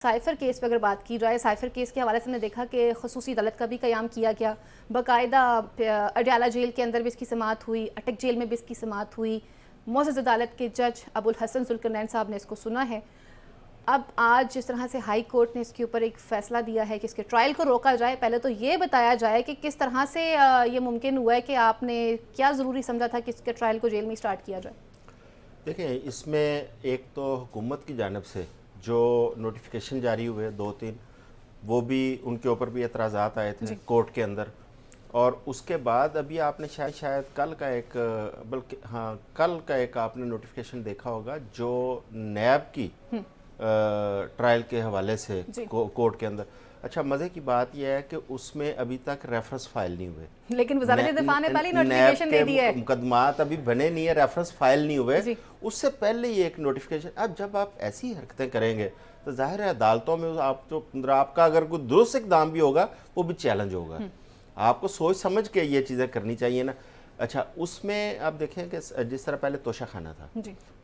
Cipher case पर अगर बात की जाए, साइफर केस के हवाले से हमने देखा कि खसूसी अदालत का भी क़याम किया गया, बाकायदा अडयाला जेल के अंदर भी इसकी समाअत हुई, अटक जेल में भी इसकी समाअत हुई। मुअज़्ज़ज़ अदालत के जज अबुल हसन ज़ुल्करनैन साहब ने इसको सुना है। अब आज जिस तरह से हाई कोर्ट ने इसके ऊपर एक फ़ैसला दिया है कि इसके ट्रायल को रोका जाए, पहले तो ये बताया जाए कि किस तरह से ये मुमकिन हुआ है कि आपने क्या ज़रूरी समझा था कि इसके ट्रायल को जेल में स्टार्ट किया जाए। देखिए, इसमें एक तो हुकूमत की जानिब से जो नोटिफिकेशन जारी हुए 2-3, वो भी उनके ऊपर भी एतराज़ात आए थे कोर्ट के अंदर। और उसके बाद अभी आपने शायद कल का एक, बल्कि हाँ, कल का एक आपने नोटिफिकेशन देखा होगा जो नैब की ट्रायल के हवाले से कोर्ट के अंदर। अच्छा, मज़े की बात यह है कि उसमें अभी तक रेफरेंस फाइल नहीं हुए, लेकिन वज़ारत दिफा ने पहले नोटिफिकेशन दे दिया है। मुकदमात अभी बने नहीं है, रेफरेंस फाइल नहीं हुए, उससे पहले ही एक नोटिफिकेशन। अब जब आप ऐसी हरकतें करेंगे तो जाहिर है अदालतों में आप तो आपका अगर कोई दुरुस्त इक़दाम भी होगा वो भी चैलेंज होगा। आपको सोच समझ के ये चीज़ें करनी चाहिए ना। अच्छा, उसमें आप देखें कि जिस तरह पहले तोशाखाना था,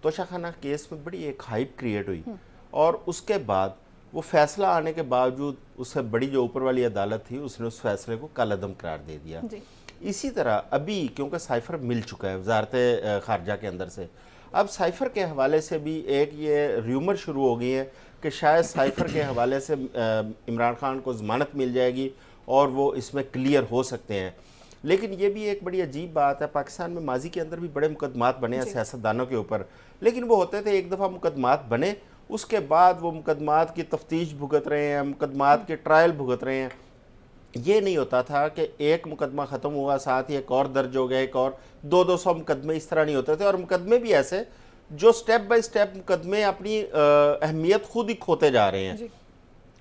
तोशाखाना केस में बड़ी एक हाइप क्रिएट हुई, और उसके बाद वो फैसला आने के बावजूद उससे बड़ी जो ऊपर वाली अदालत थी उसने उस फैसले को कलअदम करार दे दिया। इसी तरह अभी क्योंकि साइफर मिल चुका है वजारत खारजा के अंदर से, अब साइफर के हवाले से भी एक ये र्यूमर शुरू हो गई है कि शायद साइफर के हवाले से इमरान खान को ज़मानत मिल जाएगी और वो इसमें क्लियर हो सकते हैं। लेकिन ये भी एक बड़ी अजीब बात है, पाकिस्तान में माजी के अंदर भी बड़े मुकदमात बने हैं सियासतदानों के ऊपर, लेकिन वो होते थे एक दफ़ा मुकदमात बने, उसके बाद वो मुकदमात की तफ्तीश भुगत रहे हैं, मुकदमात के ट्रायल भुगत रहे हैं। ये नहीं होता था कि एक मुकदमा ख़त्म हुआ साथ ही एक और दर्ज हो गया, एक और 200 मुकदमे, इस तरह नहीं होते थे। और मुकदमे भी ऐसे जो स्टेप बाय स्टेप मुकदमे अपनी अहमियत खुद ही खोते जा रहे हैं।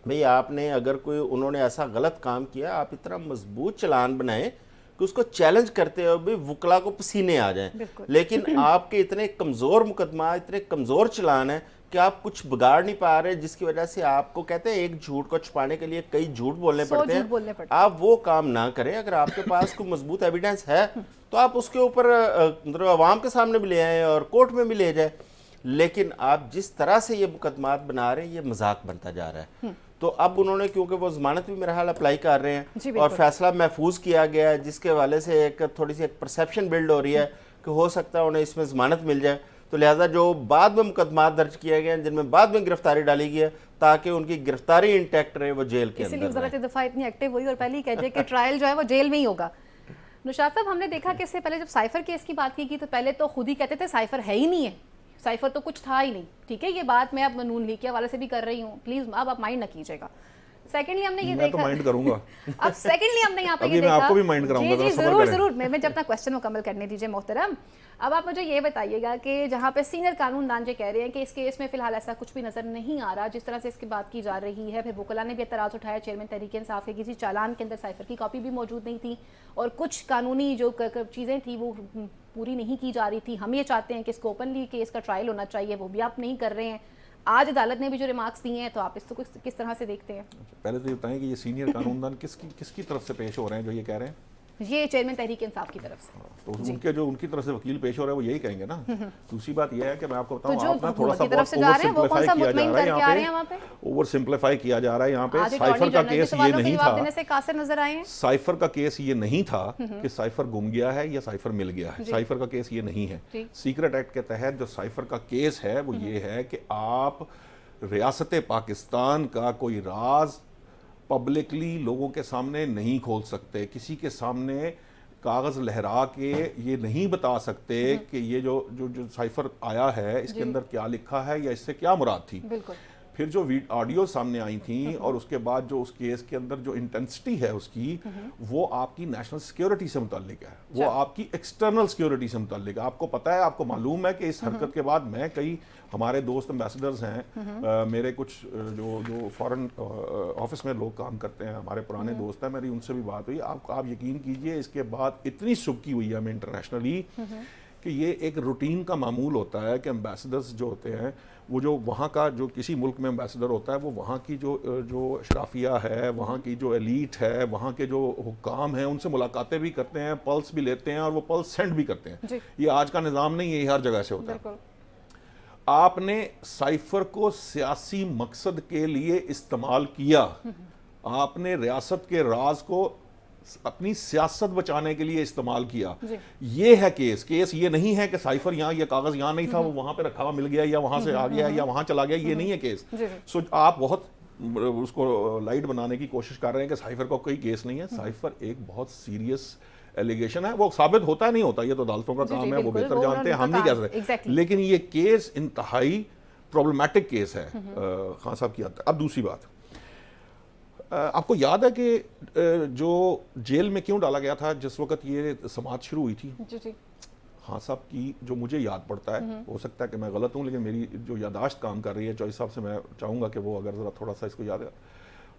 भाई आपने अगर कोई उन्होंने ऐसा गलत काम किया, आप इतना मजबूत चलान बनाएं कि उसको चैलेंज करते हुए भी वकला को पसीने आ जाएं, लेकिन आपके इतने कमज़ोर मुकदमा, इतने कमज़ोर चलान है कि आप कुछ बिगाड़ नहीं पा रहे, जिसकी वजह से आपको कहते हैं एक झूठ को छुपाने के लिए कई झूठ बोलने पड़ते हैं। आप वो काम ना करें। अगर आपके पास कोई मजबूत एविडेंस है तो आप उसके ऊपर मतलब अवाम के सामने भी ले आए और कोर्ट में भी ले जाए। लेकिन आप जिस तरह से ये मुकदमात बना रहे हैं, ये मजाक बनता जा रहा है। तो अब उन्होंने, क्योंकि वो जमानत भी मेरा हाल अप्लाई कर रहे हैं और फैसला महफूज किया गया है, जिसके हवाले से एक थोड़ी सी एक परसेप्शन बिल्ड हो रही है कि हो सकता है उन्हें इसमें जमानत मिल जाए, तो लिहाजा जो बाद में मुकदमात दर्ज किए गए हैं जिनमें बाद में गिरफ्तारी डाली गई है, ताकि उनकी गिरफ्तारी इंटैक्ट रहे, वो जेल के अंदर। वज़ारत दिफा इतनी एक्टिव हुई और पहले ही कह दिया कि ट्रायल जो है वो जेल में ही होगा। नुशात साहब, हमने देखा कि इससे पहले जब साइफर केस की बात की तो पहले तो खुद ही कहते थे साइफर है ही नहीं है, साइफर तो कुछ था ही नहीं। ठीक है, ये बात मैं अब नून लीग के हवाले से भी कर रही हूँ, प्लीज अब आप माइंड ना कीजिएगा। सेकेंडली हमने ये देखा, तो माइंड करूंगा। अब सेकेंडली हमने यहाँ पे ये देखा, आपको भी माइंड कराऊंगा। जी जरूर जरूर, मैं जब अपना क्वेश्चन मुकम्मल करने दीजिए मोहतरम। अब आप मुझे ये बताइएगा कि जहाँ पे सीनियर कानूनदान जो कह रहे हैं कि इस केस में फिलहाल ऐसा कुछ भी नजर नहीं आ रहा जिस तरह से इसकी बात की जा रही है, फिर वकला ने भी एतराज़ उठाया चेयरमैन तहरीक इंसाफ के किसी चालान के अंदर साइफर की कॉपी भी मौजूद नहीं थी और कुछ कानूनी जो चीज़ें थी वो पूरी नहीं की जा रही थी। हम ये चाहते हैं कि इसको ओपनली केस का ट्रायल होना चाहिए, वो भी आप नहीं कर रहे हैं। आज अदालत ने भी जो रिमार्क्स दिए हैं, तो आप इसको किस तरह से देखते हैं? पहले तो ये बताएं कि ये सीनियर कानूनदान किसकी तरफ से पेश हो रहे हैं जो ये कह रहे हैं? ये चेयरमैन तहरीक इंसाफ की तरफ से। तो उनके जो उनकी तरफ से वकील पेश हो रहे हैं वो यही कहेंगे ना। दूसरी बात यह है कि मैं आपको बताऊं, तो आप ना थोड़ा सा ओवर सिंप्लीफाई किया जा रहा है यहाँ पे। साइफर का केस ये नहीं था, नजर आए हैं। साइफर का केस ये नहीं था कि साइफर गुम गया है या साइफर मिल गया है। साइफर का केस ये नहीं है। सीक्रेट एक्ट के तहत जो साइफर का केस है वो ये है कि आप रियासत पाकिस्तान का कोई राज पब्लिकली लोगों के सामने नहीं खोल सकते, किसी के सामने कागज़ लहरा के ये नहीं बता सकते कि ये जो साइफर आया है इसके अंदर क्या लिखा है या इससे क्या मुराद थी। फिर जो ऑडियो सामने आई थी और उसके बाद जो उस केस के अंदर जो इंटेंसिटी है उसकी, वो आपकी नेशनल सिक्योरिटी से मुताल्लिक है, वो आपकी एक्सटर्नल सिक्योरिटी से मुताल्लिक है। आपको पता है, आपको मालूम है कि इस हरकत के बाद मैं कई हमारे दोस्त एम्बेसडर्स हैं, मेरे कुछ जो फॉरेन ऑफिस में लोग काम करते हैं, हमारे पुराने दोस्त हैं, मेरी उनसे भी बात हुई। आप यकीन कीजिए, इसके बाद इतनी सुबकी हुई है हमें इंटरनेशनली कि ये एक रूटीन का मामूल होता है कि एम्बेसडर्स जो होते हैं वो जो वहाँ का जो किसी मुल्क में एम्बेसडर होता है वो वहाँ की जो शराफिया है, वहाँ की जो एलीट है, वहाँ के जो हुक्काम हैं उनसे मुलाकातें भी करते हैं, पल्स भी लेते हैं और वो पल्स सेंड भी करते हैं। ये आज का निज़ाम नहीं है, ये हर जगह से होता है। आपने साइफर को सियासी मकसद के लिए इस्तेमाल किया, आपने रियासत के राज को अपनी सियासत बचाने के लिए इस्तेमाल किया। ये है केस ये नहीं है कि साइफर यहाँ, ये कागज यहाँ नहीं था, वो वहां पे रखा हुआ मिल गया या वहां से आ गया या वहां चला गया, ये नहीं है केस। सो आप बहुत उसको लाइट बनाने की कोशिश कर रहे हैं कि साइफर का कोई केस नहीं है। साइफर एक बहुत सीरियस एलिगेशन है, वो साबित होता है नहीं होता, ये तो अदालतों का काम है, वो बेहतर जानते हैं, हम नहीं कह सकते। लेकिन ये केस इंतहाई प्रॉब्लमैटिक केस है खान साहब की हद तक। अब दूसरी बात, आपको याद है कि जो जेल में क्यों डाला गया था जिस वक्त ये समात शुरू हुई थी? खान साहब की जो मुझे याद पड़ता है, हो सकता है कि मैं गलत हूं, लेकिन मेरी जो यादाश्त काम कर रही है चौधरी साहब से मैं चाहूँगा कि वो अगर ज़रा थोड़ा सा इसको याद है।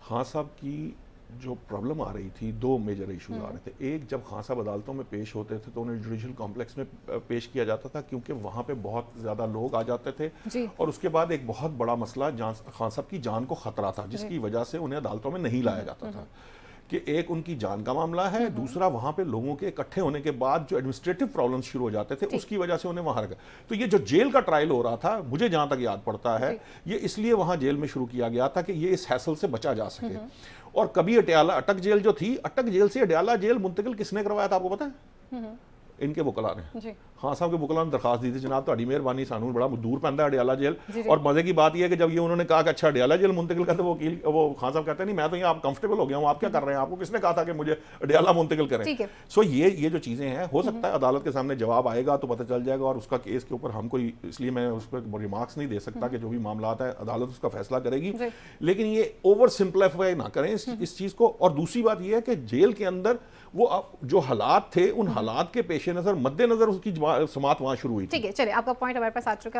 खान साहब की जो प्रॉब्लम आ रही थी, दो मेजर इशूज आ रहे थे। एक, जब खान साहब अदालतों में पेश होते थे तो उन्हें जुडिशल कॉम्प्लेक्स में पेश किया जाता था क्योंकि वहाँ पे बहुत ज़्यादा लोग आ जाते थे, और उसके बाद एक बहुत बड़ा मसला खान साहब की जान को खतरा था, जिसकी वजह से उन्हें अदालतों में नहीं लाया जाता था। कि एक उनकी जान का मामला है, दूसरा वहां पे लोगों के इकट्ठे होने के बाद जो एडमिनिस्ट्रेटिव प्रॉब्लम्स शुरू हो जाते थे, उसकी वजह से उन्हें वहां रखा। तो ये जो जेल का ट्रायल हो रहा था, मुझे जहां तक याद पड़ता है, ये इसलिए वहां जेल में शुरू किया गया था कि ये इस हैसल से बचा जा सके। और कभी अटियाला अटक जेल जो थी, अटक जेल से अटियाला जेल मुंतकिल किसने करवाया था आपको पता है? इनके वकला ने। हाँ साहब के वकला ने दरखास्त दी थी, जनाब तुम्हारी मेहरबानी, सानू बड़ा दूर पैंदा है अडियाला जेल। और मजे की बात यह है कि जब ये उन्होंने कहा कि अच्छा अडियाला जेल मुंतकिल कर, तो वो खान साहब कहते हैं नहीं मैं तो यहाँ आप कंफर्टेबल हो गया हूँ, आप क्या कर रहे हैं, आपको किसने कहा था कि मुझे अडियाला मुंतकिल करें? सो ये जो चीज़ें हैं, हो सकता है अदालत के सामने जवाब आएगा तो पता चल जाएगा, और उसका केस के ऊपर हम कोई, इसलिए मैं उस पर रिमार्क्स नहीं दे सकता कि जो भी मामला है अदालत उसका फैसला करेगी, लेकिन ये ओवर सिंप्लीफाई ना करें इस चीज़ को। और दूसरी बात यह है कि जेल के अंदर वो जो हालात थे, उन हालात के पेश नजर मद्देनजर उसकी समात वहां शुरू हुई थी। ठीक है, चलिए आपका पॉइंट हमारे पास आ चुका है।